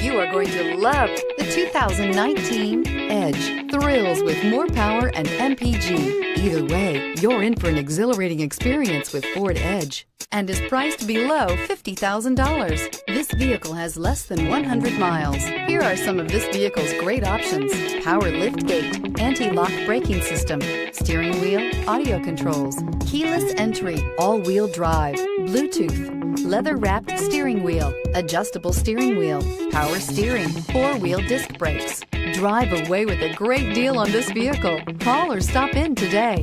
You are going to love the 2019 Edge. Thrills with more power and MPG. Either way, you're in for an exhilarating experience with Ford Edge and is priced below $50,000. This vehicle has less than 100 miles. Here are some of this vehicle's great options: power lift gate, anti-lock braking system, steering wheel audio controls, keyless entry, all-wheel drive, Bluetooth, leather-wrapped steering wheel, adjustable steering wheel, power steering, four-wheel disc brakes. Drive away with a great deal on this vehicle. Call or stop in today.